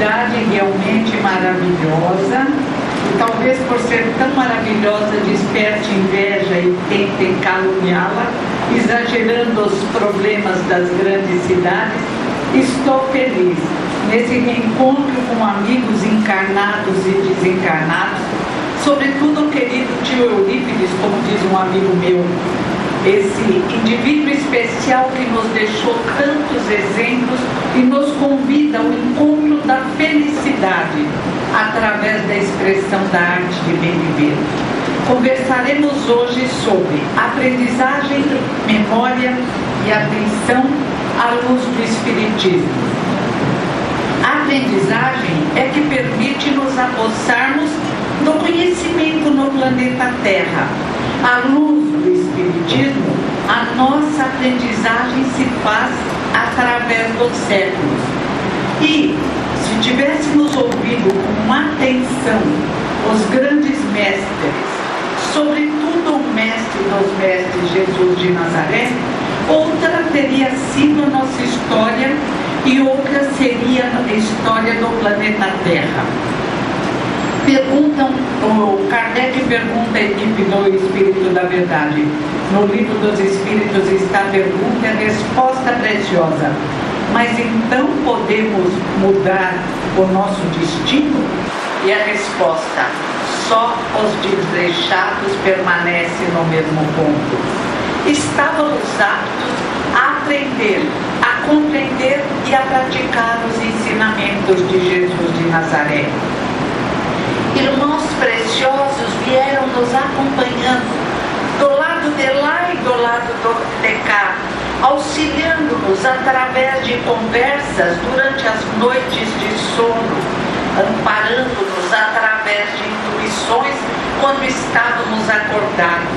cidade realmente maravilhosa, e talvez por ser tão maravilhosa desperte inveja e tentem caluniá-la, exagerando os problemas das grandes cidades. Estou feliz nesse reencontro com amigos encarnados e desencarnados, sobretudo o querido tio Eurípides, como diz um amigo meu, esse indivíduo especial que nos deixou tantos exemplos e nos convida ao encontro da felicidade através da expressão da arte de bem viver. Conversaremos hoje sobre aprendizagem, memória e atenção à luz do Espiritismo. A aprendizagem é que permite nos apossarmos do conhecimento no planeta Terra. À luz do Espiritismo, a nossa aprendizagem se faz através dos séculos. E, se tivéssemos ouvido com atenção os grandes mestres, sobretudo o mestre dos mestres, Jesus de Nazaré, outra teria sido a nossa história e outra seria a história do planeta Terra. O Kardec pergunta à equipe do Espírito da Verdade. No Livro dos Espíritos está a pergunta e a resposta preciosa. Mas então podemos mudar o nosso destino? E a resposta: só os desleixados permanecem no mesmo ponto. Estávamos aptos a aprender, a compreender e a praticar os ensinamentos de Jesus de Nazaré. Irmãos preciosos vieram nos acompanhando do lado de lá e do lado de cá, auxiliando-nos através de conversas durante as noites de sono, amparando-nos através de intuições quando estávamos acordados.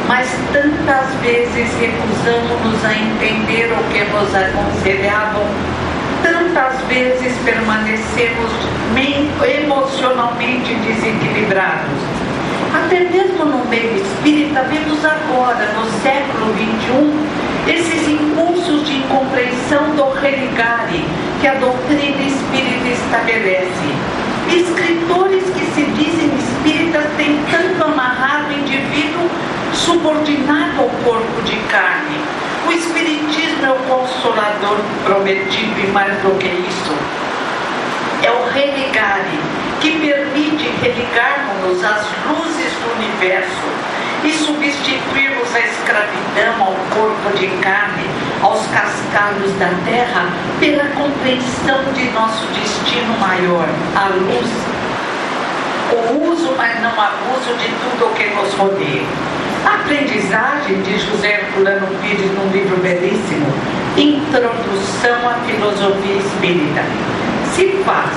Mas tantas vezes recusamos-nos a entender o que nos aconselhavam, tantas vezes permanecemos emocionalmente desequilibrados. Até mesmo no meio espírita, vemos agora, no século XXI, esses impulsos de incompreensão do religare que a doutrina espírita estabelece. Escritores que se dizem espíritas tentando amarrar o indivíduo subordinado ao corpo de carne. O Espiritismo é o Consolador prometido e mais do que isso, é o religare, que permite religarmos às luzes do universo e substituirmos a escravidão ao corpo de carne, aos cascalhos da terra, pela compreensão de nosso destino maior, a luz. O uso, mas não abuso de tudo o que nos rodeia. A aprendizagem, de José Herculano Pires, num livro belíssimo, Introdução à Filosofia Espírita, se faz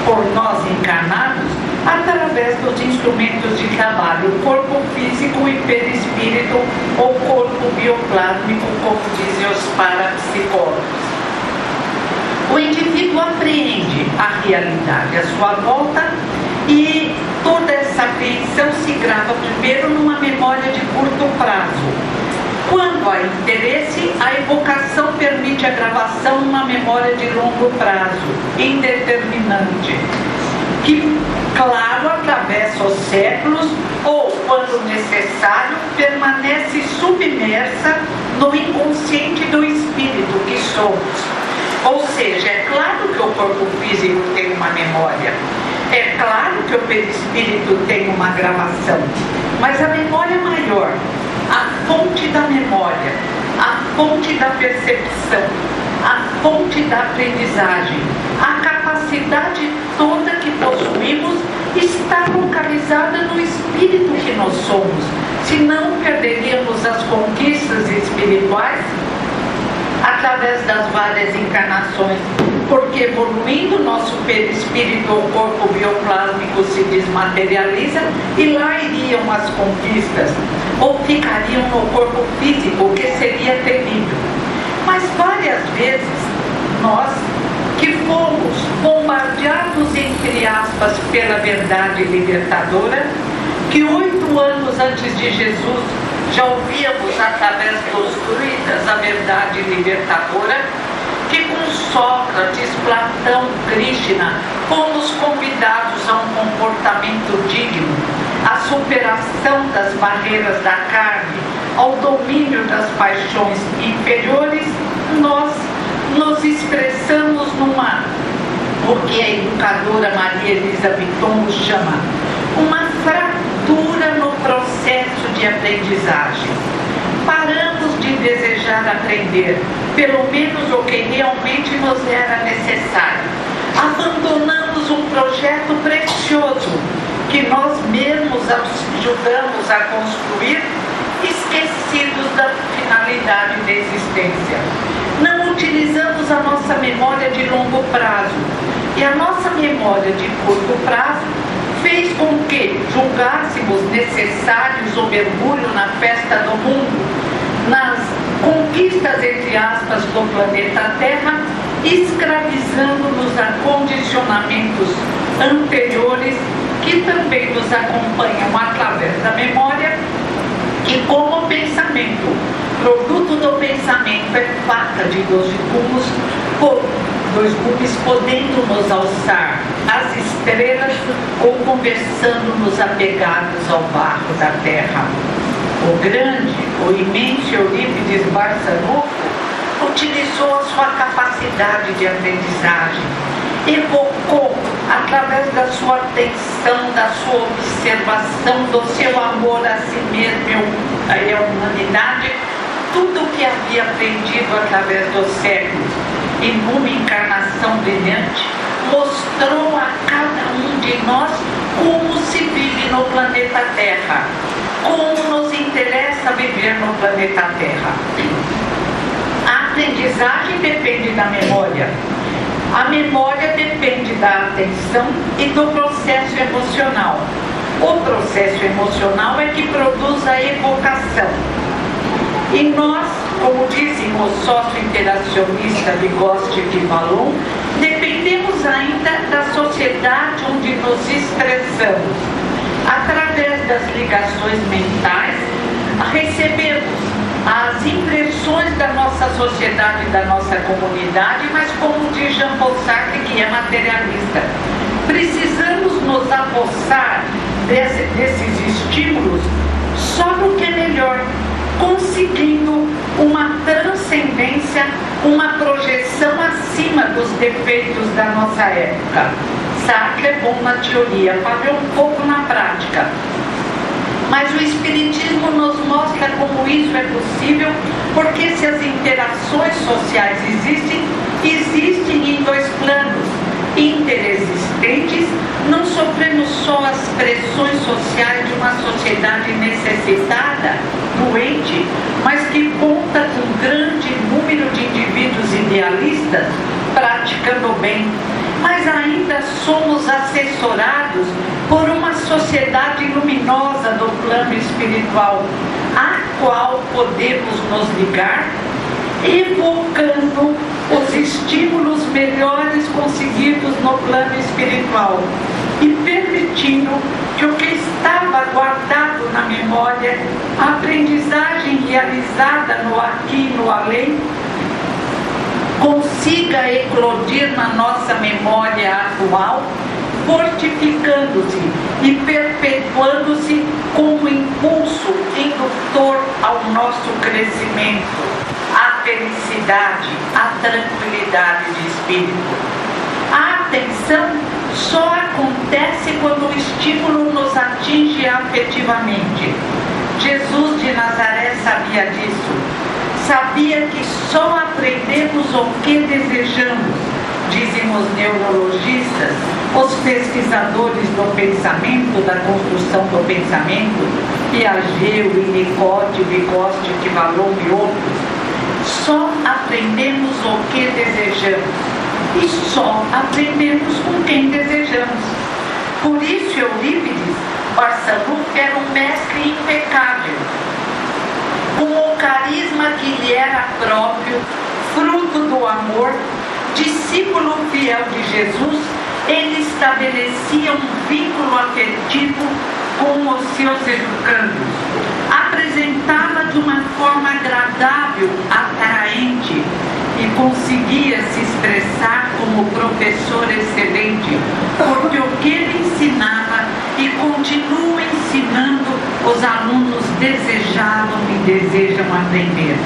por nós encarnados através dos instrumentos de trabalho, o corpo físico, e perispírito, ou corpo bioplásmico, como dizem os parapsicólogos. O indivíduo apreende a realidade à sua volta e toda essa apreensão se grava primeiro numa memória de curto prazo. Quando há interesse, a evocação permite a gravação numa memória de longo prazo, indeterminante, que, claro, atravessa os séculos ou, quando necessário, permanece submersa no inconsciente do espírito que somos. Ou seja, é claro que o corpo físico tem uma memória, é claro que o perispírito tem uma gravação, mas a memória maior, a fonte da memória, a fonte da percepção, a fonte da aprendizagem, a capacidade toda que possuímos está localizada no espírito que nós somos. Senão perderíamos as conquistas espirituais através das várias encarnações, porque evoluindo nosso perispírito ou corpo bioplásmico se desmaterializa e lá iriam as conquistas, ou ficariam no corpo físico, que seria terrível. Mas várias vezes nós, que fomos bombardeados, entre aspas, pela verdade libertadora, que 8 anos antes de Jesus já ouvíamos através dos druidas a verdade libertadora, que com Sócrates, Platão, Krishna, fomos convidados a um comportamento digno, à superação das barreiras da carne, ao domínio das paixões inferiores, nós nos expressamos o que a educadora Maria Elisa Bitton chama uma fratura no processo de aprendizagem. Paramos de desejar aprender, pelo menos o que realmente nos era necessário. Abandonamos um projeto precioso que nós mesmos ajudamos a construir, esquecidos da finalidade da existência. Não utilizamos a nossa memória de longo prazo, e a nossa memória de curto prazo fez com que julgássemos necessários o mergulho na festa do mundo, nas conquistas, entre aspas, do planeta Terra, escravizando-nos a condicionamentos anteriores que também nos acompanham através da memória, que como pensamento, produto do pensamento, é faca de dois gumes, podendo nos alçar às estrelas ou conversando-nos apegados ao barro da terra. O grande, o imenso Eurípides Barçanufo utilizou a sua capacidade de aprendizagem, evocou, através da sua atenção, da sua observação, do seu amor a si mesmo e à humanidade, tudo o que havia aprendido através dos séculos, e numa encarnação brilhante, mostrou a cada um de nós como se vive no planeta Terra, como nos interessa viver no planeta Terra. A aprendizagem depende da memória. A memória depende da atenção e do processo emocional. O processo emocional é que produz a evocação. E nós, como dizem o sócio-interacionista Vygotsky e Vallon, dependemos ainda da sociedade onde nos expressamos. Através das ligações mentais, recebemos as impressões da nossa sociedade, da nossa comunidade, mas como diz Jean-Paul Sartre, que é materialista. Precisamos nos apossar desses estímulos só no que é melhor, conseguindo uma transcendência, uma projeção acima dos defeitos da nossa época. Sartre é bom na teoria, para um pouco na prática. Mas o Espiritismo nos mostra como isso é possível, porque se as interações sociais existem em dois planos interexistentes, não sofremos só as pressões sociais de uma sociedade necessitada, doente, mas que conta com um grande número de indivíduos idealistas praticando o bem. Mas ainda somos assessorados por uma sociedade luminosa do plano espiritual, à qual podemos nos ligar, evocando os estímulos melhores conseguidos no plano espiritual e permitindo que o que estava guardado na memória, a aprendizagem realizada no aqui e no além, consiga eclodir na nossa memória atual, fortificando-se e perpetuando-se como impulso indutor ao nosso crescimento, à felicidade, à tranquilidade de espírito. A atenção só acontece quando o estímulo nos atinge afetivamente. Jesus de Nazaré sabia disso. Sabia que só aprendemos o que desejamos, dizem os neurologistas, os pesquisadores do pensamento, da construção do pensamento, Piaget, Winnicott, Vygotsky, Vallon e outros. Só aprendemos o que desejamos e só aprendemos com quem desejamos. Por isso Eurípides Barçanufo era um mestre impecável, com o carisma que lhe era próprio, fruto do amor, discípulo fiel de Jesus. Ele estabelecia um vínculo afetivo com os seus educandos, apresentava de uma forma agradável, atraente, e e conseguia se expressar como professor excelente, porque o que ele ensinava e continua ensinando, os alunos desejavam e desejam aprender.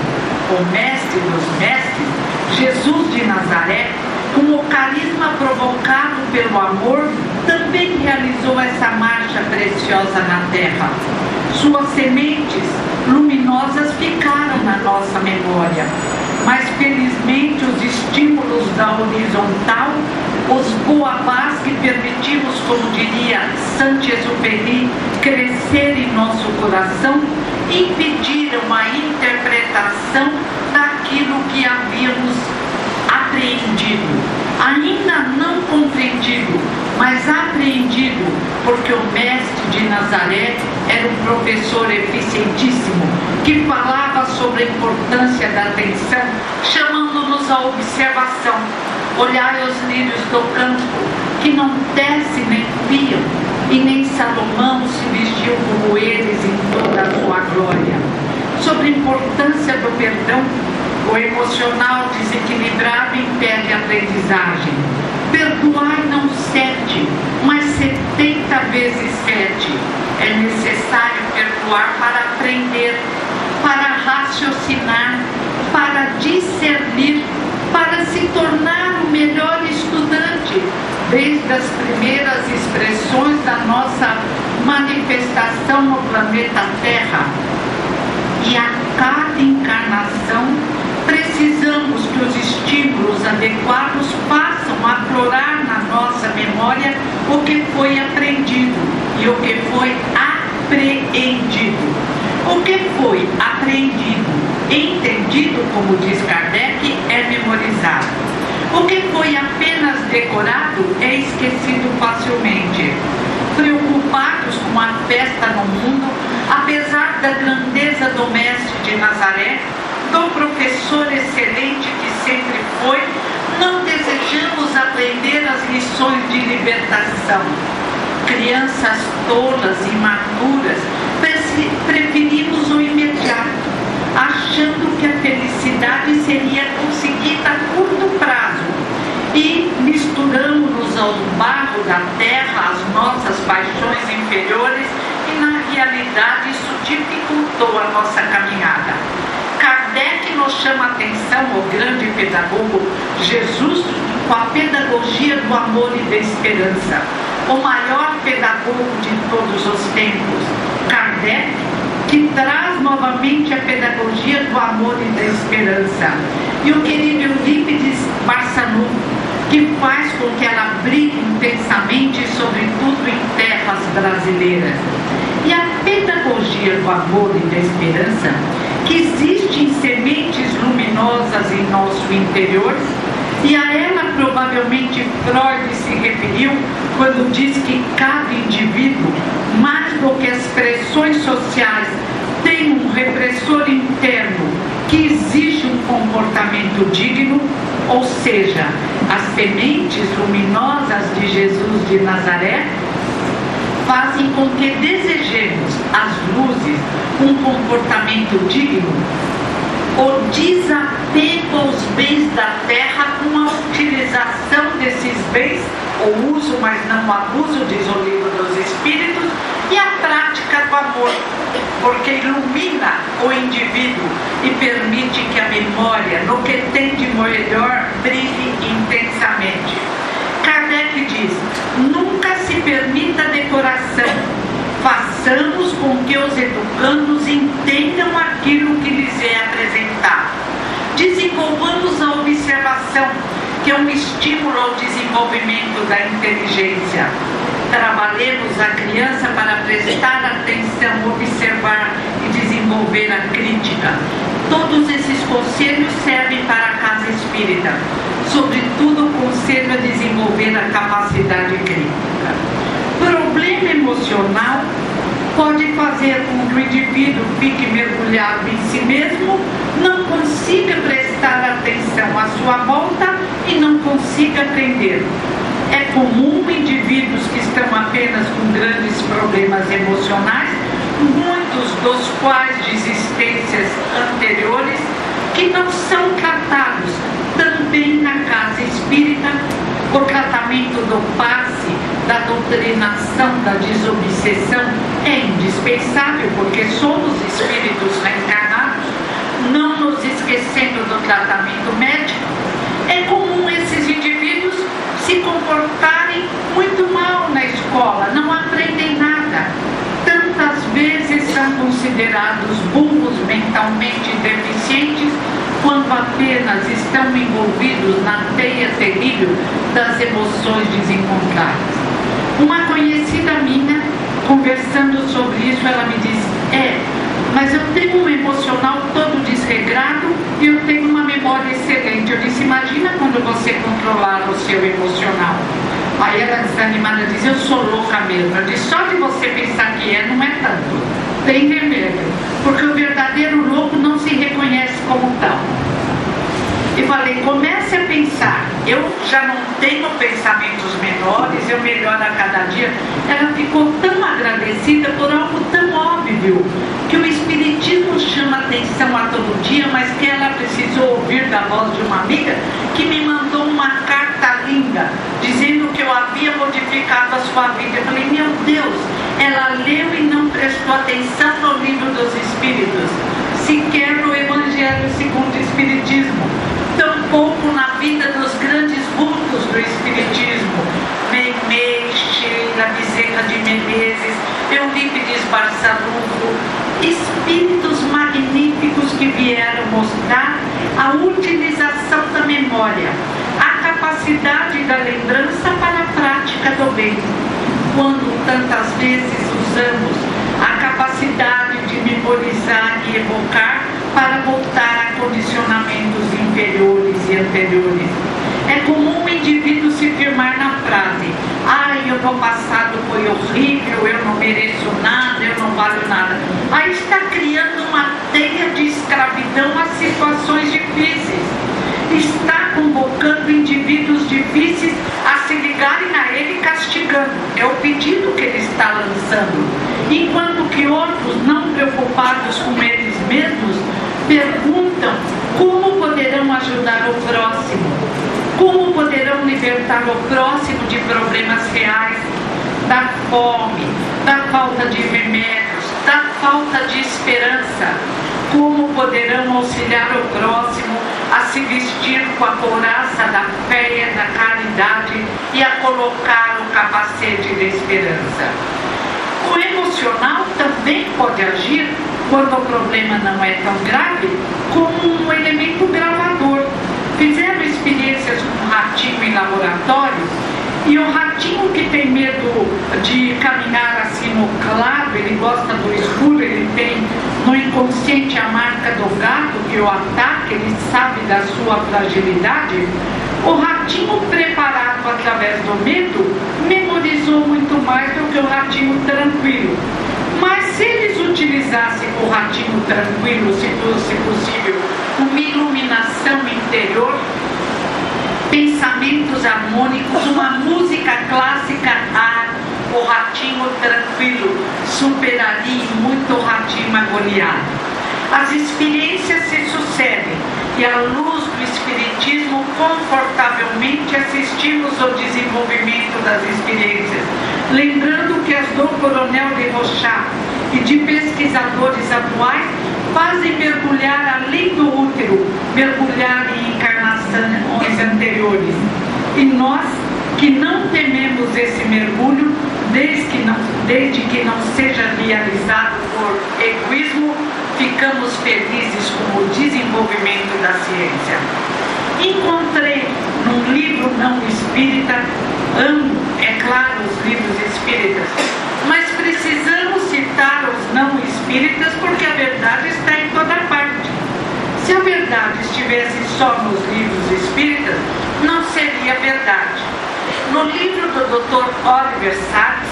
O mestre dos mestres, Jesus de Nazaré, com o carisma provocado pelo amor, também realizou essa marcha preciosa na terra. Suas sementes luminosas ficaram na nossa memória, mas felizmente os estímulos da horizontal, os boabás que permitimos, como diria Saint-Exupéry, crescer em nosso coração, impediram a interpretação daquilo que havíamos apreendido, ainda não compreendido, mas apreendido, porque o mestre de Nazaré era um professor eficientíssimo, que falava sobre a importância da atenção, chamando-nos à observação. Olhai os lírios do campo, que não tecem nem piam, e nem Salomão se vestiu como eles em toda a sua glória. Sobre a importância do perdão, o emocional desequilibrado impede a aprendizagem. Perdoai não 7, mas 70 vezes 7. É necessário perdoar para aprender, para raciocinar, para discernir, para se tornar o melhor estudante, desde as primeiras expressões da nossa manifestação no planeta Terra. E a cada encarnação, precisamos que os estímulos adequados façam aflorar na nossa memória o que foi aprendido e o que foi apreendido. O que foi apreendido, entendido, como diz Kardec, é memorizado. O que foi apenas decorado é esquecido facilmente. Preocupados com a festa no mundo, apesar da grandeza do Mestre de Nazaré, do professor excelente que sempre foi, não desejamos aprender as lições de libertação. Crianças tolas e imaturas, preferimos o imediato, achando que a felicidade seria conseguida a curto prazo, e misturamos-nos ao barro da terra as nossas paixões inferiores, e na realidade isso dificultou a nossa caminhada. Kardec nos chama a atenção, o grande pedagogo Jesus, com a pedagogia do amor e da esperança, o maior pedagogo de todos os tempos. Kardec, que traz novamente a pedagogia do amor e da esperança, e o querido Eurípides Barçanufo, que faz com que ela brilhe intensamente, sobretudo em terras brasileiras. E a pedagogia do amor e da esperança, que existe em sementes luminosas em nosso interior, e a ela provavelmente Freud se referiu quando diz que cada indivíduo, mais do que as pressões sociais, tem um repressor interno que exige um comportamento digno, ou seja, as sementes luminosas de Jesus de Nazaré fazem com que desejemos as luzes, um comportamento digno, o desapego aos bens da terra com a utilização desses bens, o uso, mas não o abuso, diz o Livro dos Espíritos, e a prática do amor, porque ilumina o indivíduo e permite que a memória, no que tem de melhor, brilhe intensamente. Kardec diz: nunca se permita decoração, façamos com que os educandos entendam aquilo que lhes é apresentado. Desenvolvamos a observação, que é um estímulo ao desenvolvimento da inteligência. Trabalhemos a criança para prestar atenção, observar e desenvolver a crítica. Todos esses conselhos servem para a casa espírita, sobretudo o conselho a desenvolver a capacidade crítica. Problema emocional pode fazer com que o indivíduo fique mergulhado em si mesmo, não consiga prestar atenção à sua volta e não consiga aprender. É comum indivíduos que estão apenas com grandes problemas emocionais, muitos dos quais de existências anteriores, que não são tratados também na casa espírita. O tratamento do passe, da doutrinação, da desobsessão é indispensável, porque somos espíritos reencarnados, não nos esquecendo do tratamento médico. É comum esses indivíduos se comportarem muito mal na escola, não aprendem nada. Tantas vezes são considerados burros, mentalmente deficientes, quando apenas estão envolvidos na teia terrível das emoções desencontradas. Uma conhecida minha, conversando sobre isso, ela me disse: mas eu tenho um emocional todo desregrado e eu tenho uma memória excelente. Eu disse: imagina quando você controlar o seu emocional. Aí ela, desanimada, diz: eu sou louca mesmo. Eu disse: só de você pensar que não é tanto. Tem remédio, porque o verdadeiro louco não se reconhece como tal. E falei: comece a pensar. Eu já não tenho pensamentos menores, eu melhoro a cada dia. Ela ficou tão agradecida por algo tão óbvio, que o Espiritismo chama atenção a todo dia, mas que ela precisou ouvir da voz de uma amiga que me mandou uma carta linda, dizendo que eu havia modificado a sua vida. Eu falei: meu Deus, ela leu e não prestou atenção no livro dos Espíritos, sequer no Evangelho segundo o Espiritismo, tampouco na vida dos grandes vultos do Espiritismo, Meimei, Sheila, Bezerra de Menezes, Eurípides Barçanufo, espíritos magníficos que vieram mostrar a utilização da memória, a capacidade da lembrança para a prática do bem. Quando tantas vezes usamos a capacidade de memorizar e evocar para voltar a condicionamentos inferiores e anteriores. É comum o indivíduo se firmar na frase: o meu passado foi horrível, eu não mereço nada, eu não valho nada. Aí está criando uma teia de escravidão a situações difíceis. Está convocando indivíduos difíceis a se ligarem a ele castigando. É o pedido que ele está lançando. Enquanto que outros, não preocupados com eles mesmos, perguntam como poderão ajudar o próximo, como poderão libertar o próximo de problemas reais, da fome, da falta de remédios, da falta de esperança, como poderão auxiliar o próximo a se vestir com a couraça da fé, da caridade e a colocar o capacete da esperança. O emocional também pode agir, quando o problema não é tão grave, como um elemento gravador. Fizeram experiências com um ratinho em laboratório, e o ratinho que tem medo de caminhar assim no claro, ele gosta do escuro, ele tem no inconsciente a marca do gato que o ataca, ele sabe da sua fragilidade. O ratinho preparado através do medo memorizou muito mais do que o ratinho tranquilo. Mas se eles utilizassem o ratinho tranquilo, se fosse possível, uma iluminação interior, pensamentos harmônicos, uma música clássica, o ratinho tranquilo superaria muito o ratinho agoniado. As experiências se sucedem e, à luz do Espiritismo, confortavelmente assistimos ao desenvolvimento das experiências, lembrando que as do Coronel de Rochat e de pesquisadores atuais fazem mergulhar além do útero, mergulhar em encarnações anteriores. E nós, que não tememos esse mergulho, desde que não seja realizado por egoísmo, ficamos felizes com o desenvolvimento da ciência. Encontrei num livro não espírita, amo, é claro, os livros espíritas, mas precisamos citar os não espíritas porque a verdade está em toda parte. Se a verdade estivesse só nos livros espíritas, não seria verdade. No livro do Dr. Oliver Sacks,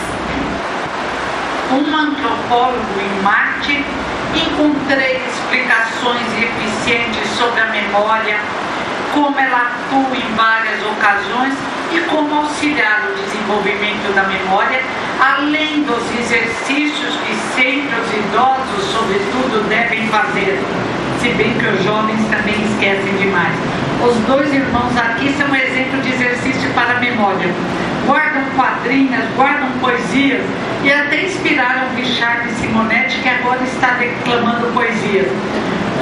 um antropólogo em Marte, encontrei explicações eficientes sobre a memória, como ela atua em várias ocasiões e como auxiliar o desenvolvimento da memória, além dos exercícios que sempre os idosos, sobretudo, devem fazer. Se se bem que os jovens também esquecem demais. Os dois irmãos aqui são exemplo de exercício para a memória. Guardam quadrinhas, guardam poesias e até inspiraram Richard Simonetti, que agora está declamando poesias.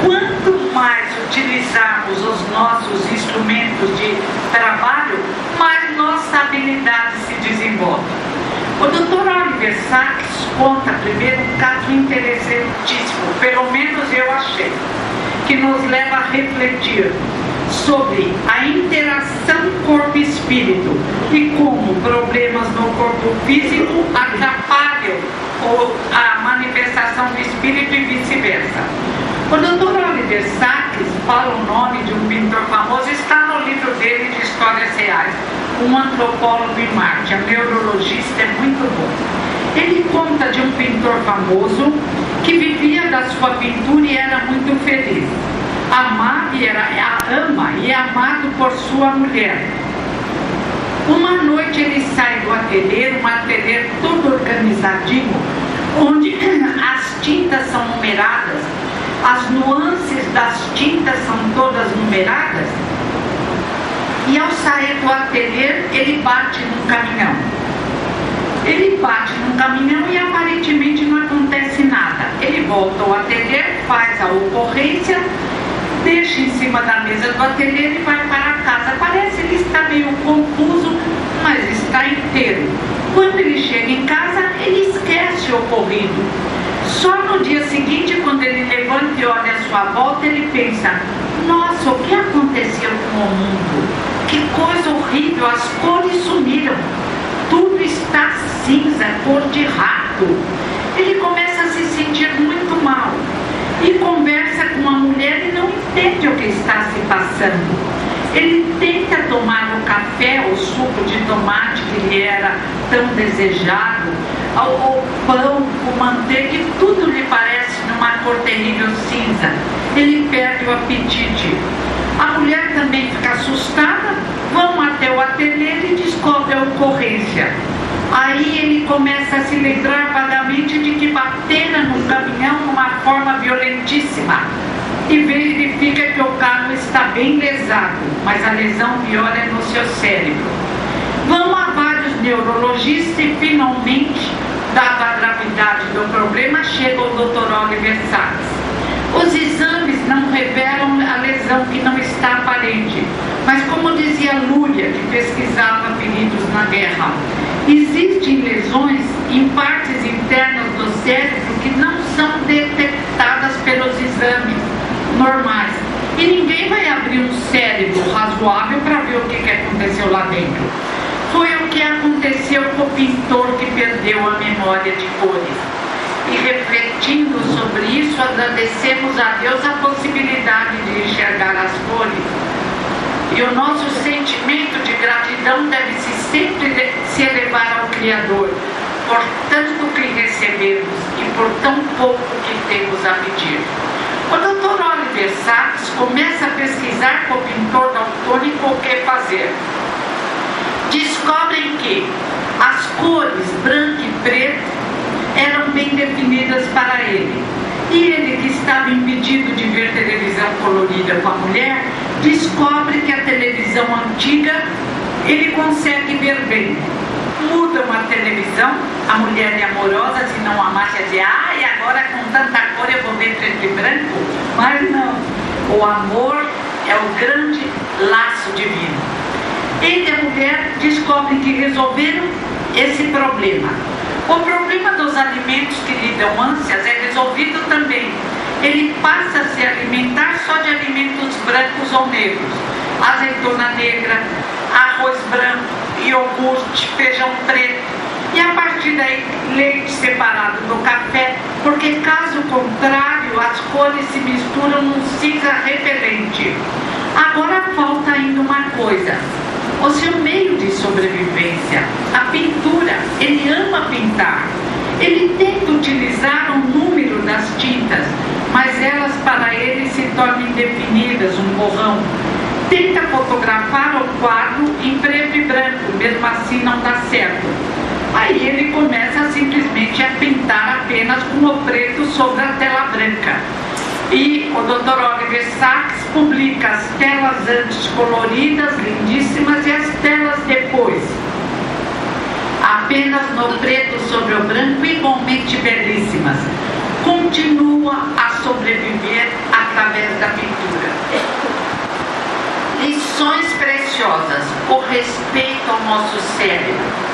Quanto mais utilizarmos os nossos instrumentos de trabalho, mais nossa habilidade se desenvolve. O Dr. Oliver Sacks conta primeiro um caso interessantíssimo, pelo menos eu achei, que nos leva a refletir sobre a interação corpo-espírito e como problemas no corpo físico atrapalham a manifestação do espírito e vice-versa. O Dr. Oliver Sacks fala o nome de um pintor famoso, está no livro dele de Histórias Reais, um antropólogo em Marte, um neurologista, é muito bom. Ele conta de um pintor famoso que vivia da sua pintura e era muito feliz. Ama e é amado por sua mulher. Uma noite ele sai do ateliê, um ateliê todo organizadinho, onde as tintas são numeradas, as nuances das tintas são todas numeradas. E ao sair do ateliê, ele bate num caminhão. Ele bate num caminhão e aparentemente não acontece nada. Ele volta ao ateliê, faz a ocorrência, deixa em cima da mesa do ateliê e vai para casa. Parece que ele está meio confuso, mas está inteiro. Quando ele chega em casa, ele esquece o ocorrido. Só no dia seguinte, quando ele levanta e olha à sua volta, ele pensa: nossa, o que aconteceu com o mundo? Que coisa horrível, as cores sumiram. Tudo está cinza, cor de rato. Ele começa a se sentir muito mal e conversa com a mulher e não entende o que está se passando. Ele tenta tomar o café, o suco de tomate que lhe era tão desejado, o pão, o manteiga, e tudo lhe parece numa cor terrível cinza. Ele perde o apetite. A mulher também fica assustada, vão até o ateliê e descobre a ocorrência. Aí ele começa a se lembrar vagamente de que bateram no caminhão de uma forma violentíssima e verifica que o carro está bem lesado, mas a lesão pior é no seu cérebro. Vão a vários neurologistas e finalmente, dada a gravidade do problema, chega o Dr. Oliver Sacks. Os exames não revelam a lesão, que não está aparente, mas como dizia Lúria, que pesquisava feridos na guerra, existem lesões em partes internas do cérebro que não são detectadas pelos exames normais. E ninguém vai abrir um cérebro razoável para ver o que aconteceu lá dentro. Foi o que aconteceu com o pintor que perdeu a memória de cores. E refletindo sobre isso, agradecemos a Deus a possibilidade de enxergar as cores. E o nosso sentimento de gratidão deve sempre se elevar ao Criador, por tanto que recebemos e por tão pouco que temos a pedir. O Dr. Oliver Sacks começa a pesquisar com o pintor daltônico o que fazer. Descobrem que as cores branco e preto eram bem definidas para ele. E ele, que estava impedido de ver televisão colorida com a mulher, descobre que a televisão antiga ele consegue ver bem. Mudam a televisão, a mulher é amorosa, se não amasse, dizer: e agora com tanta cor eu vou ver preto e branco? Mas não, o amor é o grande laço divino. Ele e a mulher descobrem que resolveram esse problema. O problema dos alimentos que lhe dão ânsias é resolvido também. Ele passa a se alimentar só de alimentos brancos ou negros. Azeitona negra, arroz branco, iogurte, feijão preto. E a partir daí, leite separado do café, porque caso contrário, as cores se misturam num cinza repelente. Agora falta ainda uma coisa: o seu meio de sobrevivência, a pintura. Ele ama pintar. Ele tenta utilizar o número das tintas, mas elas para ele se tornam indefinidas, um borrão. Tenta fotografar o quadro em preto e branco, mesmo assim não dá certo. Aí ele começa simplesmente a pintar apenas com o preto sobre a tela branca. E o Dr. Oliver Sacks publica as telas antes coloridas, lindíssimas, e as telas depois, apenas no preto sobre o branco, igualmente belíssimas. Continua a sobreviver através da pintura. Lições preciosas: o respeito ao nosso cérebro.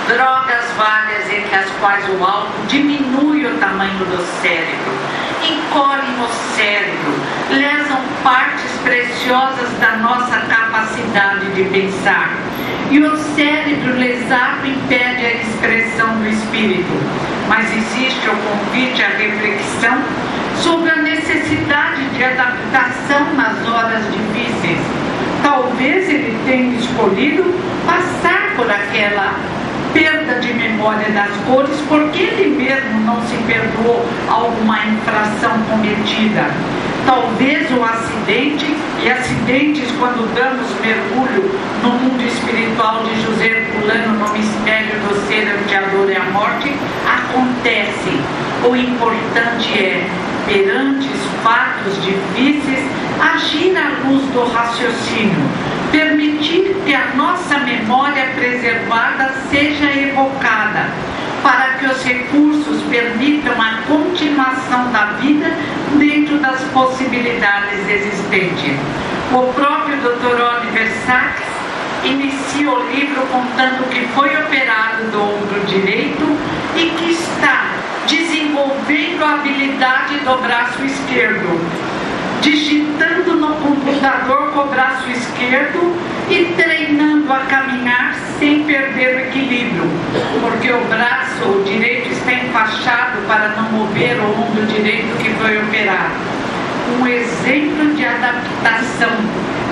Drogas várias, entre as quais o álcool diminui o tamanho do cérebro, encolhem o cérebro, lesam partes preciosas da nossa capacidade de pensar. E o cérebro lesado impede a expressão do espírito. Mas existe o convite à reflexão sobre a necessidade de adaptação nas horas difíceis. Talvez ele tenha escolhido passar por aquela perda de memória das cores porque ele mesmo não se perdoou alguma infração cometida. Talvez o acidente, e acidentes quando damos mergulho no mundo espiritual de José Herculano no mistério do ser ante a dor e a morte, acontecem. O importante é, perante os fatos difíceis, agir à luz do raciocínio, permitir que a nossa memória preservada seja evocada, para que os recursos permitam a continuação da vida dentro das possibilidades existentes. O próprio Dr. Oliver Sacks inicia o livro contando que foi operado do ombro direito e que está desenvolvendo a habilidade do braço esquerdo, digitando no computador com o braço esquerdo e treinando a caminhar sem perder o equilíbrio, porque o braço direito está enfaixado para não mover o ombro direito que foi operado. Um exemplo de adaptação,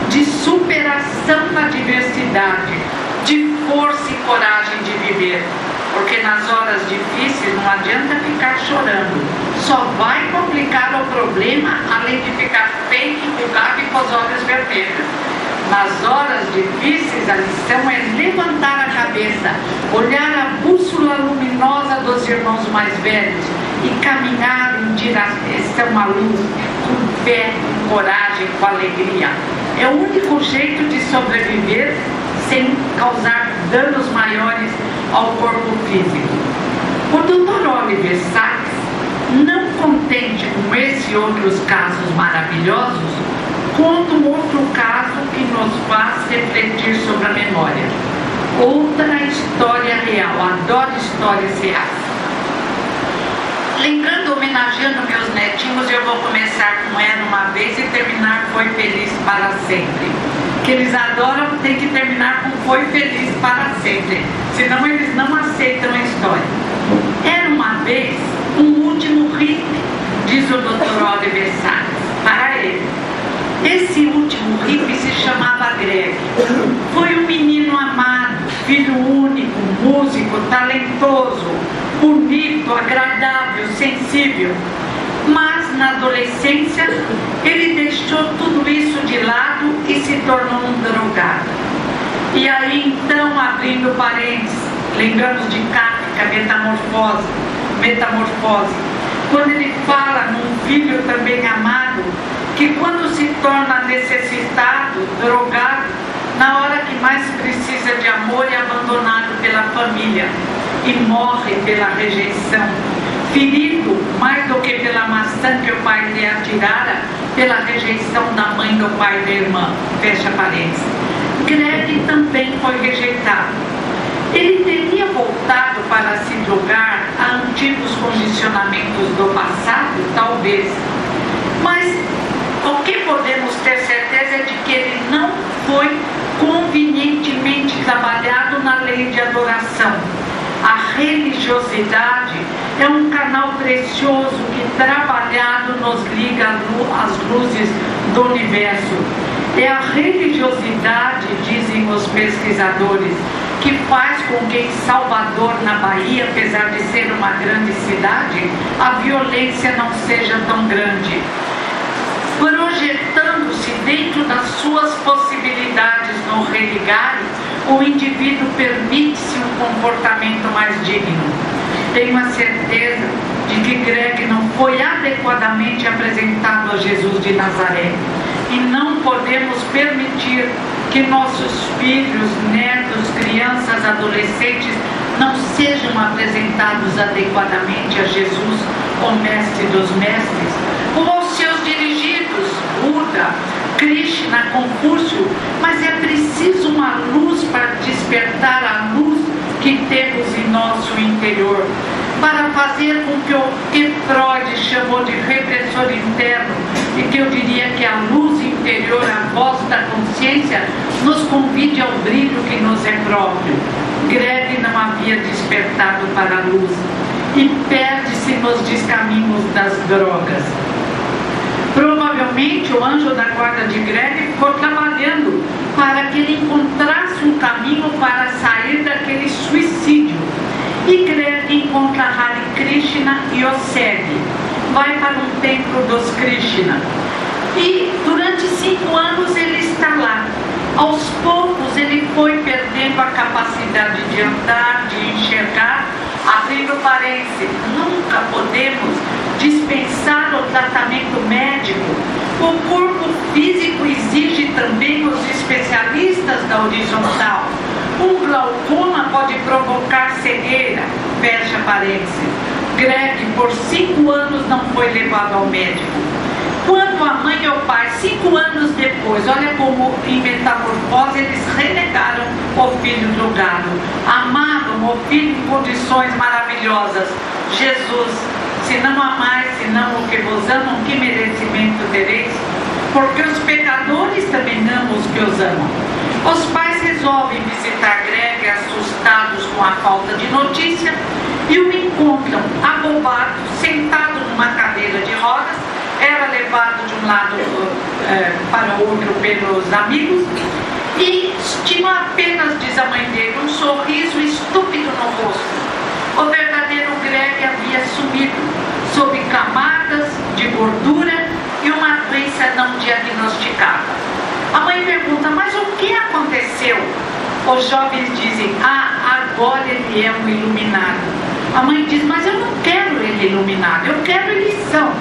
de superação da diversidade, de força e coragem de viver. Porque nas horas difíceis não adianta ficar chorando, só vai complicar o problema, além de ficar feio, enrugado e com os olhos vermelhos. Nas horas difíceis a lição é levantar a cabeça, olhar a bússola luminosa dos irmãos mais velhos e caminhar em direção à luz, com fé, com coragem, com alegria. É o único jeito de sobreviver sem causar danos maiores ao corpo físico. O Dr. Oliver Sacks, não contente com esse e outros casos maravilhosos, conta um outro caso que nos faz refletir sobre a memória. Outra história real, adoro histórias reais. Lembrando, homenageando meus netinhos, eu vou começar com Era Uma Vez e terminar Foi Feliz Para Sempre. Que eles adoram, tem que terminar com Foi Feliz Para Sempre, senão eles não aceitam a história. Era uma vez um último hippie, diz o Dr. Oliver Sacks, para ele. Esse último hippie se chamava Greg. Foi um menino amado, filho único, músico, talentoso, bonito, agradável, sensível. Mas na adolescência ele deixou tudo isso de lado e se tornou um drogado. E aí então, abrindo parênteses, lembramos de Kafka, Metamorfose, quando ele fala num filho também amado, que quando se torna necessitado, drogado, na hora que mais precisa de amor, é abandonado pela família e morre pela rejeição, ferido mais do que pela maçã que o pai lhe atirara, pela rejeição da mãe, do pai e da irmã. Fecha parênteses. Greg também foi rejeitado. Ele teria voltado para se drogar a antigos condicionamentos do passado? Talvez. Mas o que podemos ter certeza é de que ele não foi convenientemente trabalhado na lei de adoração. A religiosidade é um canal precioso que, trabalhado, nos liga às luzes do universo. É a religiosidade, dizem os pesquisadores, que faz com que em Salvador, na Bahia, apesar de ser uma grande cidade, a violência não seja tão grande. Projetando-se dentro das suas possibilidades no religário, o indivíduo permite-se um comportamento mais digno. Tenho a certeza de que Greg não foi adequadamente apresentado a Jesus de Nazaré. E não podemos permitir que nossos filhos, netos, crianças, adolescentes não sejam apresentados adequadamente a Jesus, o Mestre dos Mestres, ou aos seus dirigidos, Buda, Krishna, Confúcio. Mas é preciso uma luz para despertar a luz que temos em nosso interior, para fazer com que o que Freud chamou de repressor interno, e que eu diria que a luz interior, a voz da consciência, nos convide ao brilho que nos é próprio. Greg não havia despertado para a luz e perde-se nos descaminhos das drogas. Provavelmente o anjo da guarda de Greg ficou trabalhando para que ele encontrasse um caminho para sair daquele suicídio. E Greg encontra Hare Krishna e o segue. Vai para um templo dos Krishna. E durante 5 anos ele está lá. Aos poucos ele foi perdendo a capacidade de andar, de enxergar. Abrindo parênteses, nunca podemos dispensar o tratamento médico. O corpo físico exige também os especialistas da horizontal. Um glaucoma pode provocar cegueira. Fecha parênteses. Greg, por 5 anos, não foi levado ao médico. Quanto a mãe e o pai, 5 anos depois, olha como em Metamorfose eles renegaram o filho drogado. Amavam o filho em condições maravilhosas. Jesus, se não amais, senão o que vos amam, que merecimento tereis? Porque os pecadores também amam os que os amam. Os pais resolvem visitar Greg, assustados com a falta de notícia, e o encontram abobado, sentado numa cadeira de rodas. Era levado de um lado para o outro pelos amigos, e tinha apenas, diz a mãe dele, um sorriso estúpido no rosto. O verdadeiro Greg havia sumido sob camadas de gordura e uma doença não diagnosticada. A mãe pergunta, mas o que aconteceu? Os jovens dizem, agora ele é um iluminado. A mãe diz, mas eu não quero ele iluminado, eu quero ele são.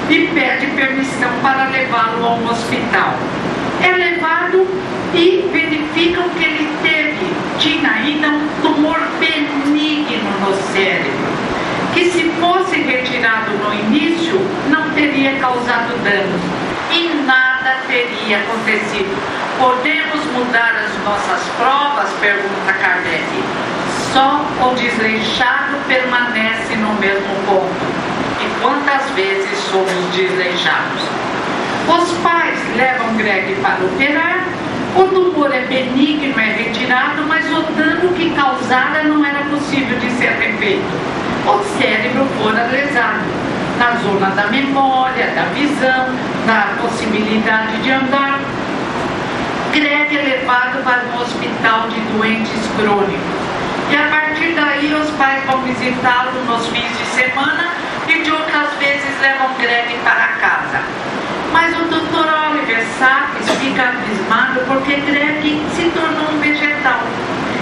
E pede permissão para levá-lo a um hospital. É levado e verificam que ele tinha ainda um tumor benigno no cérebro, que se fosse retirado no início, não teria causado danos e nada teria acontecido. Podemos mudar as nossas provas? Pergunta Kardec. Só o desleixado permanece no mesmo ponto. E quantas vezes somos desleixados? Os pais levam Greg para operar. O tumor é benigno, é retirado, mas o dano que causara não era possível de ser refeito. O cérebro fora lesado, na zona da memória, da visão, da possibilidade de andar. Greg é levado para um hospital de doentes crônicos. E a partir daí os pais vão visitá-lo nos fins de semana e de outras vezes levam Greg para casa. Mas o Dr. Oliver Sacks fica abismado porque Greg se tornou um vegetal.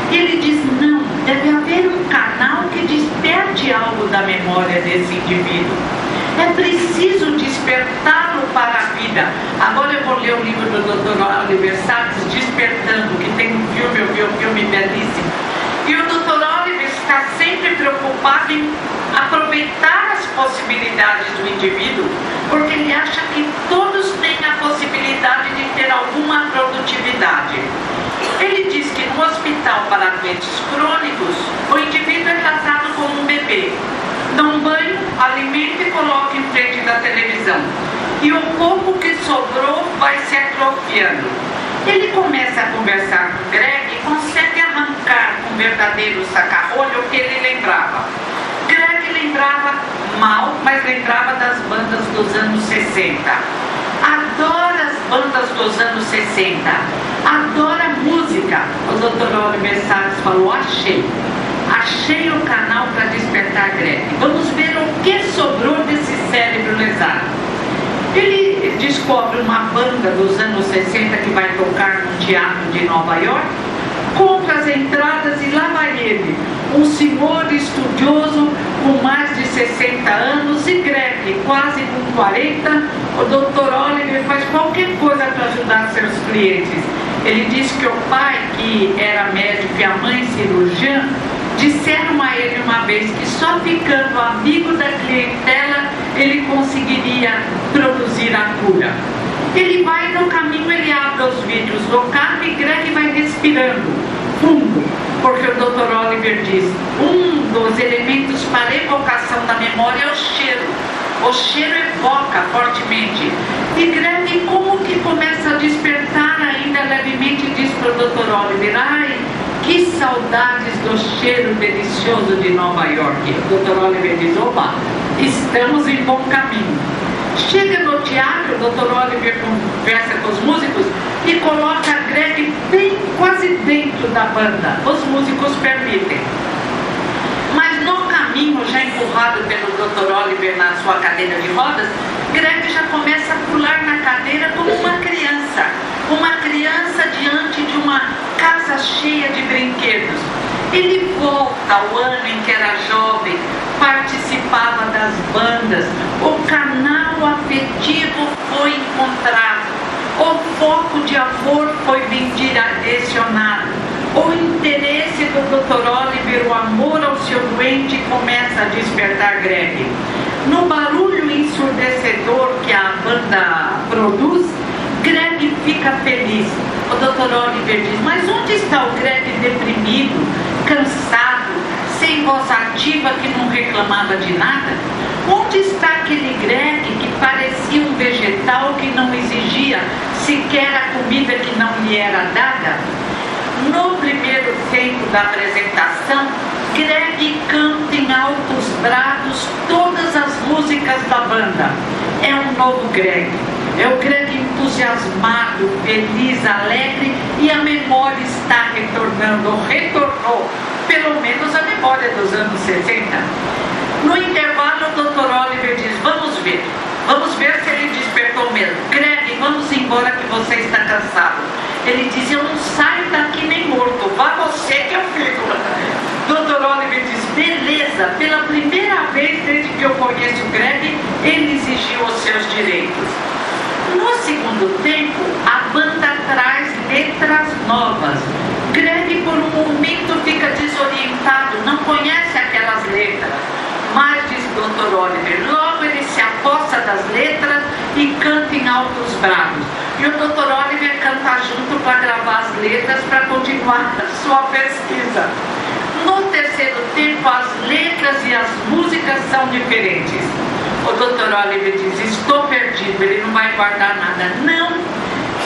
E ele diz, não, deve haver um canal que desperte algo da memória desse indivíduo. É preciso despertá-lo para a vida. Agora eu vou ler o livro do Dr. Oliver Sacks, Despertando, que tem um filme, eu vi um filme belíssimo. E o Dr. Oliver está sempre preocupado em aproveitar as possibilidades do indivíduo, porque ele acha que todos têm a possibilidade de ter alguma produtividade. Ele diz que no hospital para doentes crônicos, o indivíduo é tratado como um bebê. Dá um banho, alimenta e coloca em frente da televisão. E o pouco que sobrou vai se atrofiando. Ele começa a conversar com Greg e consegue arrancar com um verdadeiro saca-rolho o que ele lembrava. Greg lembrava mal, mas lembrava das bandas dos anos 60. Adora as bandas dos anos 60. Adora música. O Dr. Oliver Sacks falou, achei o canal para despertar Greg. Vamos ver o que sobrou desse cérebro lesado. Ele descobre uma banda dos anos 60 que vai tocar no teatro de Nova York. compra as entradas e lá vai ele, um senhor estudioso com mais de 60 anos e Greg, quase com 40. O Dr. Oliver faz qualquer coisa para ajudar seus clientes. Ele diz que o pai, que era médico, e a mãe cirurgiã, disseram a ele uma vez que só ficando amigo da clientela ele conseguiria produzir a cura. Ele vai no caminho, ele abre os vidros do carro e Greg vai respirando fundo, porque o Dr. Oliver diz: um dos elementos para a evocação da memória é o cheiro. O cheiro evoca fortemente. E Greg, como que começa a despertar ainda levemente, diz para o Dr. Oliver: ai, que saudades do cheiro delicioso de Nova York. O Dr. Oliver diz: opa, estamos em bom caminho. Chega no teatro, o Dr. Oliver conversa com os músicos e coloca Greg bem quase dentro da banda. Os músicos permitem. Mas no caminho, já empurrado pelo Dr. Oliver na sua cadeira de rodas, Greg já começa a pular na cadeira como uma criança diante de uma casa cheia de brinquedos. Ele volta ao ano em que era jovem, participava das bandas, o canal afetivo foi encontrado, o foco de amor foi bidirecionado, o interesse do Dr. Oliver, o amor ao seu doente começa a despertar Greg. No barulho ensurdecedor que a banda produz, Greg fica feliz. O Dr. Oliver diz: mas onde está o Greg deprimido, cansado, sem voz ativa, que não reclamava de nada? Onde está aquele Greg que parecia um vegetal, que não exigia sequer a comida que não lhe era dada? No primeiro tempo da apresentação, Greg canta em altos brados todas as músicas da banda. É um novo Greg. É o Greg entusiasmado, feliz, alegre, e a memória está retornando, ou retornou, pelo menos a memória dos anos 60. No intervalo, o Dr. Oliver diz: vamos ver se ele despertou mesmo. Greg, vamos embora que você está cansado. Ele diz: eu não saio daqui nem morto, vá você que eu fico. Dr. Oliver diz: beleza, pela primeira vez desde que eu conheço o Greg, ele exigiu os seus direitos. No segundo tempo, a banda traz letras novas. Greg, por um momento, fica desorientado, não conhece aquelas letras. Mas, diz Dr. Oliver, logo ele se aposta das letras e canta em altos brados. E o Dr. Oliver canta junto para gravar as letras para continuar a sua pesquisa. No terceiro tempo, as letras e as músicas são diferentes. O Dr. Oliver diz: estou perdido, ele não vai guardar nada. Não,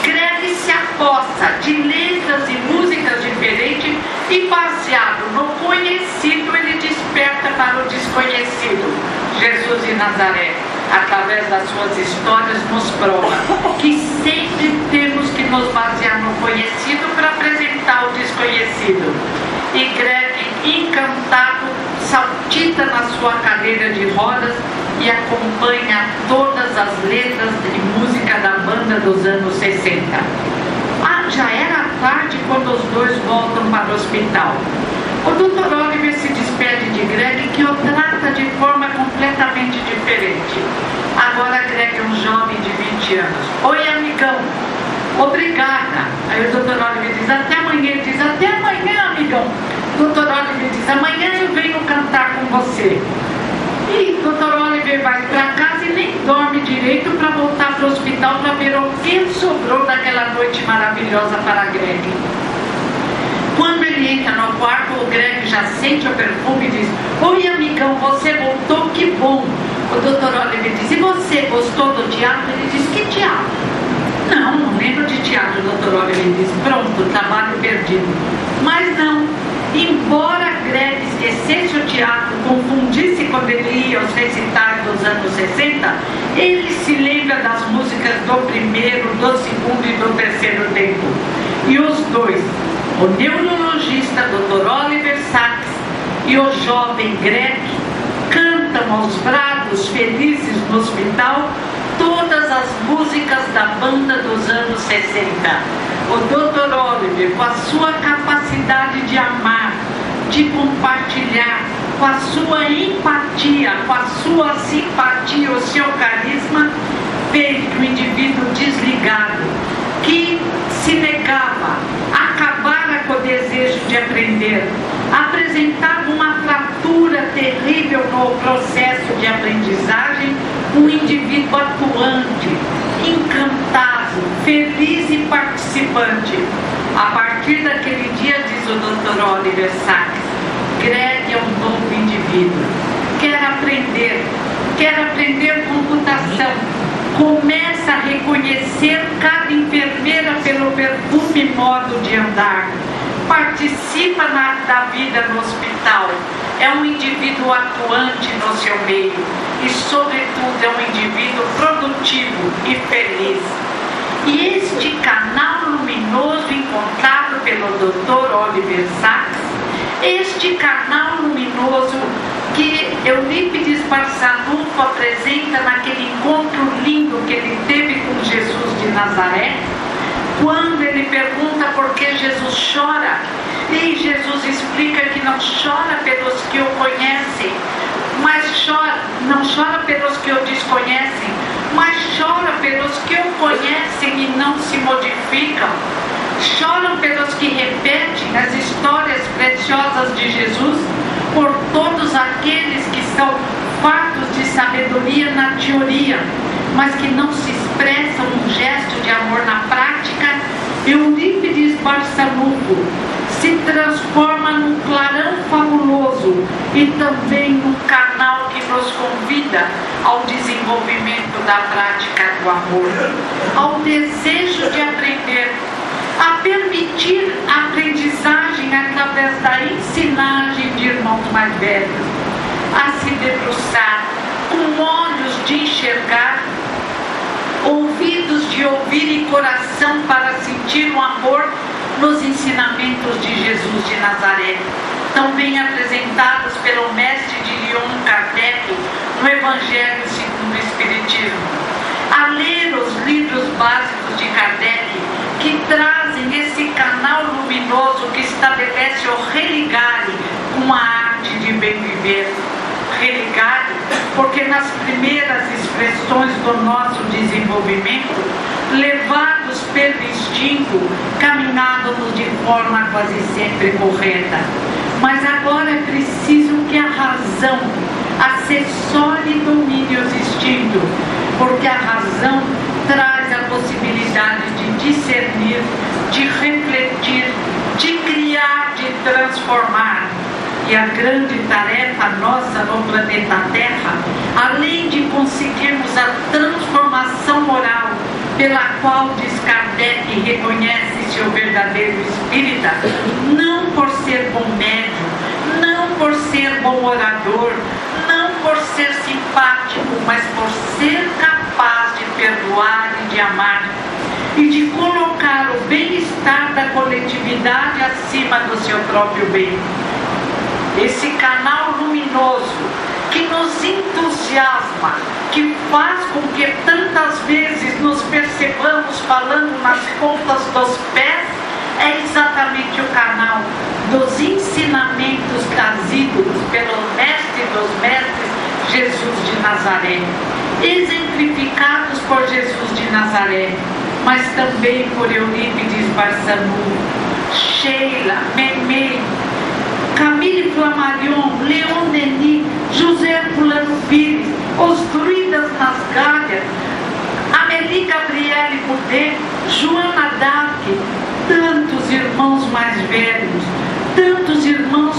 Greg se aposta de letras e músicas diferentes e, baseado no conhecido, ele desperta para o desconhecido. Jesus de Nazaré, através das suas histórias, nos prova que sempre temos que nos basear no conhecido para apresentar o desconhecido. E Greg, encantado, saltita na sua cadeira de rodas e acompanha todas as letras de música da banda dos anos 60. Já era tarde quando os dois voltam para o hospital. O Dr. Oliver se despede de Greg, que o trata de forma completamente diferente. Agora Greg é um jovem de 20 anos. Oi, amigão. Obrigada. Aí o Dr. Oliver diz: até amanhã. Ele diz: até amanhã, amigão. O Dr. Oliver diz: amanhã eu venho cantar com você. E o Dr. Oliver vai para casa e nem dorme direito para voltar para o hospital para ver o que sobrou daquela noite maravilhosa para Greg. Quando ele entra no quarto, o Greg já sente o perfume e diz: oi, amigão, você voltou, que bom. O Dr. Oliver diz: e você gostou do teatro? Ele diz: que teatro? Não lembro de teatro. O Dr. Oliver diz: pronto, trabalho perdido. Mas não, embora Greg esquecesse o teatro, confundisse quando ele ia aos recitais dos anos 60, ele se lembra das músicas do primeiro, do segundo e do terceiro tempo. E os dois, o neurologista Dr. Oliver Sacks e o jovem Greg, cantam aos brados felizes no hospital todas as músicas da banda dos anos 60. O Dr. Oliver, com a sua capacidade de amar, de compartilhar, com a sua empatia, com a sua simpatia, o seu carisma, fez que o indivíduo desligado, que se negava, acabara com o desejo de aprender, apresentava uma fratura terrível no processo de aprendizagem, um indivíduo atuante, encantado, feliz e participante. A partir daquele dia, diz o Dr. Oliver Sacks, Greg é um novo indivíduo, quer aprender computação, começa a reconhecer cada enfermeira pelo perfume e modo de andar, participa da vida no hospital, é um indivíduo atuante no seu meio e, sobretudo, é um indivíduo produtivo e feliz. E este canal luminoso encontrado pelo Dr. Oliver Sacks, este canal luminoso que Eurípides Barçanufo apresenta naquele encontro lindo que ele teve com Jesus de Nazaré, quando ele pergunta por que Jesus chora, e Jesus explica que não chora pelos que o conhecem, mas não chora pelos que o desconhecem, mas chora pelos que o conhecem e não se modificam. Choram pelos que repetem as histórias preciosas de Jesus, por todos aqueles que são fartos de sabedoria na teoria, mas que não se expressam um gesto de amor na prática. Eurípides Barçanufo se transforma num clarão fabuloso e também num canal que nos convida ao desenvolvimento da prática do amor, ao desejo de aprender, a permitir a aprendizagem através da ensinagem de irmãos mais velhos, a se debruçar com olhos de enxergar, ouvidos de ouvir e coração para sentir o amor nos ensinamentos de Jesus de Nazaré, também apresentados pelo mestre de Lyon Kardec no Evangelho segundo o Espiritismo, a ler os livros básicos de Kardec que trazem esse canal luminoso que estabelece o religare com a arte de bem viver. Religare, porque nas primeiras expressões do nosso desenvolvimento, levados pelo instinto, caminhávamos de forma quase sempre correta. Mas agora é preciso que a razão assessore e domine os instintos, porque a razão traz a possibilidade de discernir, de refletir, de criar, de transformar. E a grande tarefa nossa no planeta Terra, além de conseguirmos a transformação moral, pela qual, diz Kardec, reconhece seu verdadeiro espírita, não por ser bom médium, não por ser bom orador, não por ser simpático, mas por ser capaz de perdoar e de amar, e de colocar o bem-estar da coletividade acima do seu próprio bem. Esse canal luminoso que nos entusiasma, que faz com que tantas vezes nos percebamos falando nas pontas dos pés, é exatamente o canal dos ensinamentos trazidos pelo mestre dos mestres, Jesus de Nazaré, exemplificados por Jesus de Nazaré, mas também por Eurípides Barçanufo, Sheila, Memei, Camille Flammarion, Leon Denis, José Herculano Pires, os druidas nas galhas, Amélie Gabrielle Boudet, Joana d'Arc, tantos irmãos mais velhos, tantos irmãos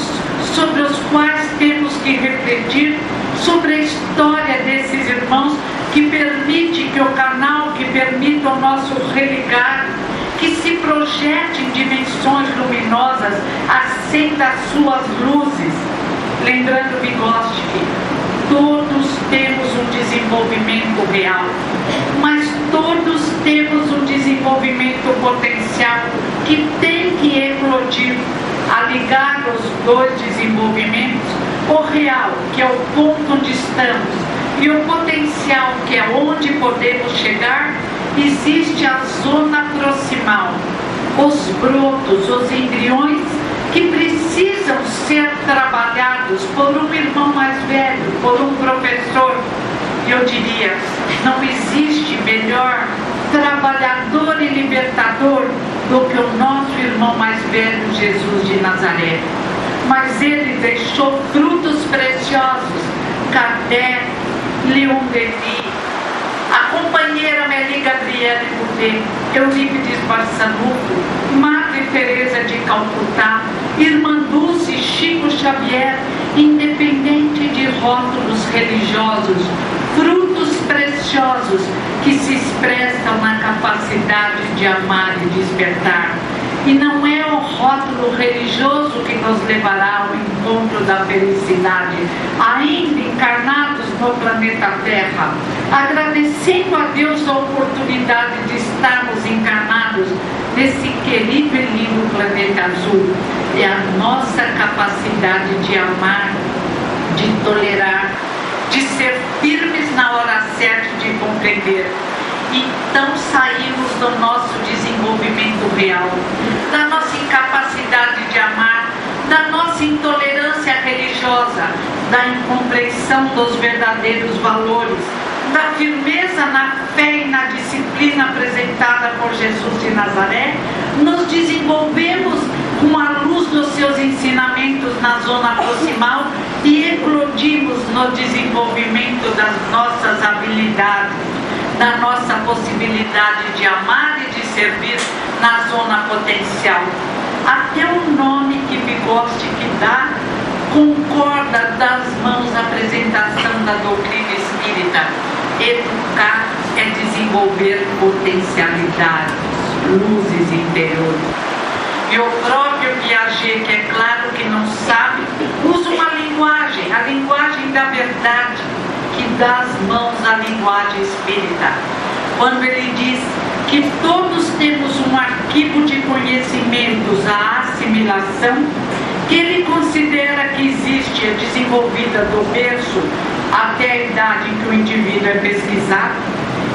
sobre os quais temos que refletir sobre a história desses irmãos que permite que o canal, que permita o nosso religar, que se projete em dimensões luminosas, acenda as suas luzes. Lembrando Vygotsky, todos temos um desenvolvimento real, mas todos temos um desenvolvimento potencial que tem que eclodir, a ligar os dois desenvolvimentos, o real, que é o ponto onde estamos, e o potencial, que é onde podemos chegar. Existe a zona proximal, os brotos, os embriões que precisam ser trabalhados por um irmão mais velho, por um professor. Eu diria, não existe melhor trabalhador e libertador do que o nosso irmão mais velho, Jesus de Nazaré. Mas ele deixou frutos preciosos. Kardec, Leon Denis, a companheira Amélie Gabrielle Boudet, Eurípides Barçanufo, Madre Teresa de Calcutá, Irmã Dulce, Chico Xavier, independente de rótulos religiosos, frutos preciosos que se expressam na capacidade de amar e despertar. E não é o rótulo religioso que nos levará ao encontro da felicidade, ainda encarnados no planeta Terra, agradecendo a Deus a oportunidade de estarmos encarnados nesse querido e lindo planeta azul. É a nossa capacidade de amar, de tolerar, de ser firmes na hora certa de compreender. Então saímos do nosso desenvolvimento real, da nossa incapacidade de amar, da nossa intolerância religiosa, da incompreensão dos verdadeiros valores, da firmeza na fé e na disciplina apresentada por Jesus de Nazaré. Nos desenvolvemos com a luz dos seus ensinamentos na zona proximal e eclodimos no desenvolvimento das nossas habilidades, da nossa possibilidade de amar e de servir na zona potencial. Até o nome que Vygotsky que dá concorda das mãos a apresentação da doutrina espírita. Educar é desenvolver potencialidades, luzes interiores. E o próprio Piaget, que é claro que não sabe, usa uma linguagem, a linguagem da verdade, que dá as mãos à linguagem espírita, quando ele diz que todos temos um arquivo de conhecimentos, a assimilação, que ele considera que existe a desenvolvida do berço até a idade em que o indivíduo é pesquisado,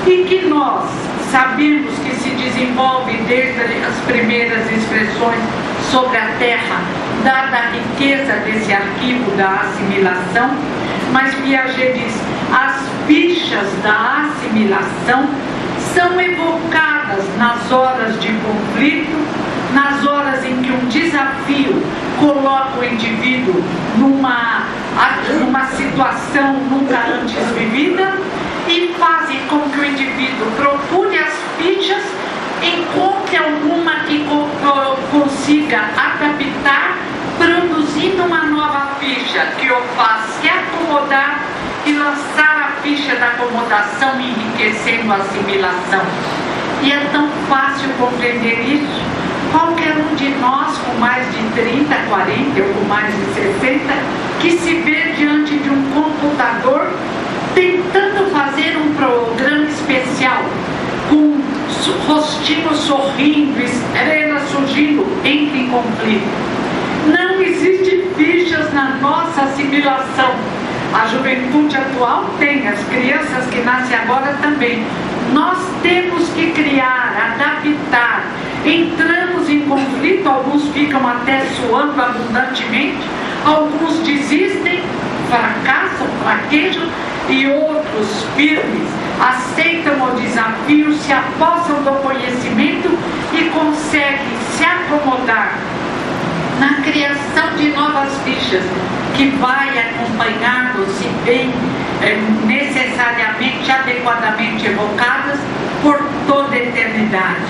e que nós sabemos que se desenvolve desde as primeiras expressões sobre a Terra, dada a riqueza desse arquivo da assimilação. Mas Piaget diz, as fichas da assimilação são evocadas nas horas de conflito, nas horas em que um desafio coloca o indivíduo numa situação nunca antes vivida e fazem com que o indivíduo procure as fichas, encontre alguma que consiga adaptar, produzindo uma nova ficha que o faz se acomodar e lançar a ficha da acomodação, enriquecendo a assimilação. E é tão fácil compreender isso. Qualquer um de nós com mais de 30, 40 ou com mais de 60, que se vê diante de um computador tentando fazer um programa especial, com rostinho sorrindo, estrelas surgindo, entra em conflito. Não existe fichas na nossa assimilação. A juventude atual tem, as crianças que nascem agora também. Nós temos que criar, adaptar. Entramos em conflito, alguns ficam até suando abundantemente, alguns desistem, fracassam, fraquejam, e outros firmes aceitam o desafio, se apossam do conhecimento e conseguem se acomodar na criação de novas fichas, que vai acompanhando, se bem necessariamente, adequadamente evocadas, por toda a eternidade.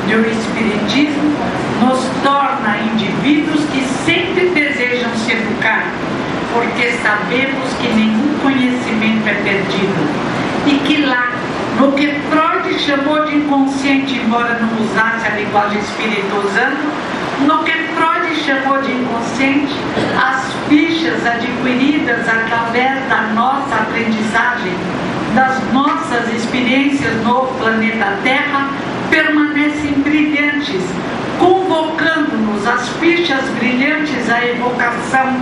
E o Espiritismo nos torna indivíduos que sempre desejam se educar, porque sabemos que nenhum conhecimento é perdido. E que lá, no que Freud chamou de inconsciente, embora não usasse a linguagem espírita usando, no que Freud chamou de inconsciente, as fichas adquiridas através da nossa aprendizagem, das nossas experiências no planeta Terra, permanecem brilhantes, convocando-nos as fichas brilhantes à evocação,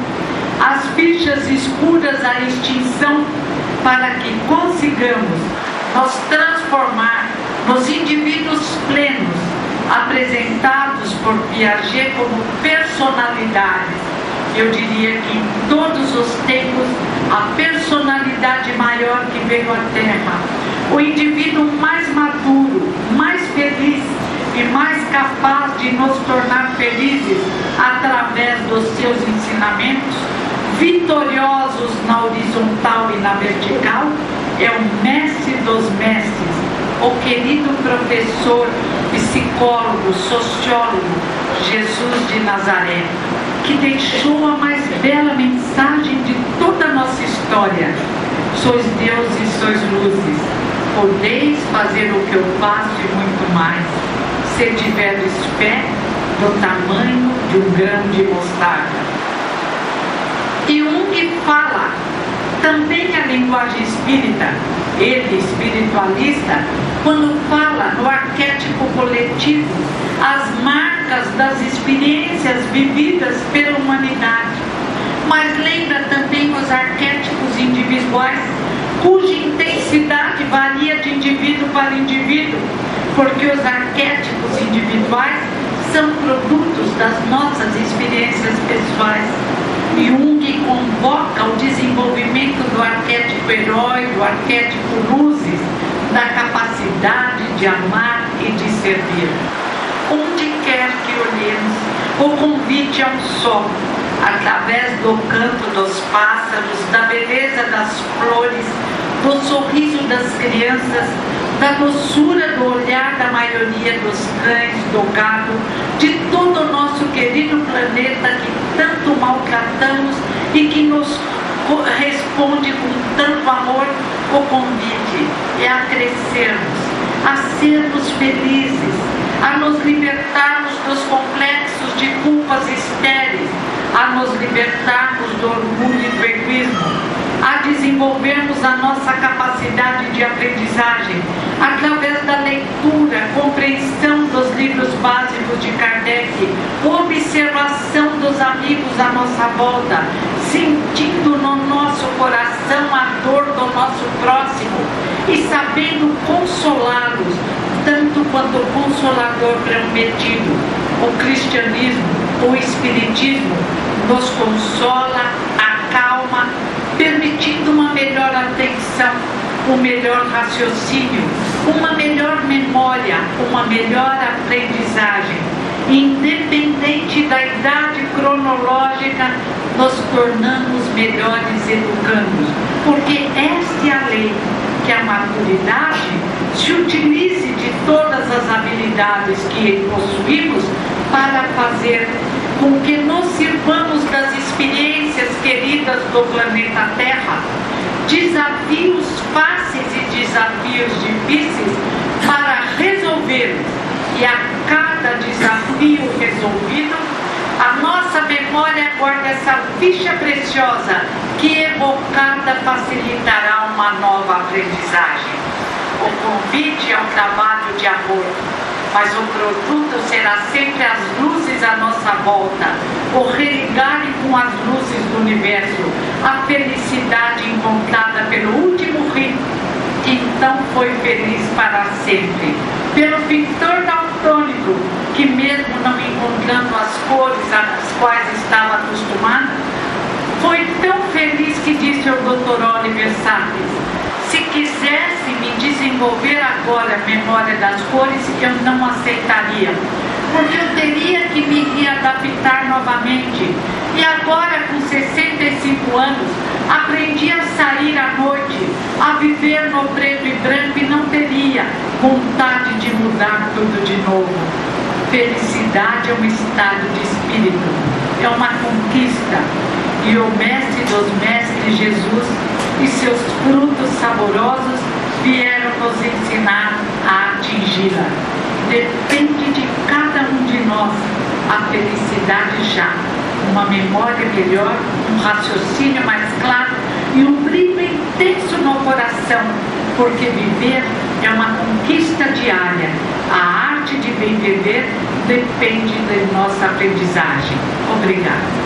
as fichas escuras à extinção, para que consigamos nos transformar nos indivíduos plenos, apresentados por Piaget como personalidades. Eu diria que em todos os tempos, a personalidade maior que veio à Terra, o indivíduo mais maduro, mais feliz e mais capaz de nos tornar felizes através dos seus ensinamentos, vitoriosos na horizontal e na vertical, é o mestre dos mestres, o querido professor, psicólogo, sociólogo, Jesus de Nazaré, que deixou a mais bela mensagem de toda a nossa história: sois Deus e sois luzes, podeis fazer o que eu faço e muito mais, se tiveres fé do tamanho de um grão de mostarda. E Jung fala também a linguagem espírita, ele, espiritualista, quando fala no arquétipo coletivo, as marcas das experiências vividas pela humanidade, mas lembra também os arquétipos individuais, cuja intensidade varia de indivíduo para indivíduo, porque os arquétipos individuais são produtos das nossas experiências pessoais. Jung convoca o desenvolvimento do arquétipo herói, do arquétipo luzes, da capacidade de amar e de servir. Onde quer que olhemos, o convite é um só, através do canto dos pássaros, da beleza das flores, do sorriso das crianças, da doçura do olhar da maioria dos cães, do gado, de todo o nosso querido planeta que tanto maltratamos e que nos responde com tanto amor. O convite é a crescermos, a sermos felizes, a nos libertarmos dos complexos de culpas estéreis, a nos libertarmos do orgulho e do egoísmo, a desenvolvermos a nossa capacidade de aprendizagem através da leitura, compreensão dos livros básicos de Kardec, observação dos amigos à nossa volta, sentindo no nosso coração a dor do nosso próximo e sabendo consolá-los, tanto quanto o Consolador prometido, o cristianismo, o espiritismo, nos consola, acalma, permitindo uma melhor atenção, um melhor raciocínio, uma melhor memória, uma melhor aprendizagem. Independente da idade cronológica, nos tornamos melhores educandos, porque esta é a lei, que a maturidade se utilize de todas as habilidades que possuímos para fazer com que nos sirvamos das experiências queridas do planeta Terra, desafios fáceis e desafios difíceis para resolvermos, e a cada desafio resolvido, a nossa memória guarda essa ficha preciosa que, evocada, facilitará uma nova aprendizagem. O convite é um trabalho de amor, mas o produto será sempre as luzes à nossa volta, o religarem com as luzes do universo, a felicidade encontrada pelo último rico, que então foi feliz para sempre, pelo pintor daltônico, que mesmo não encontrando as cores às quais estava acostumado, foi tão feliz que disse ao Dr. Oliver Sacks: se quisesse me desenvolver agora a memória das cores, eu não aceitaria, porque eu teria que me readaptar novamente. E agora, com 65 anos, aprendi a sair à noite, a viver no preto e branco, e não teria vontade de mudar tudo de novo. Felicidade é um estado de espírito, é uma conquista, e o Mestre dos Mestres, Jesus, e seus frutos saborosos vieram nos ensinar a atingi-la. Depende de cada um de nós a felicidade já, uma memória melhor, um raciocínio mais claro e um brilho intenso no coração, porque viver é uma conquista diária. A arte de bem viver depende da nossa aprendizagem. Obrigada.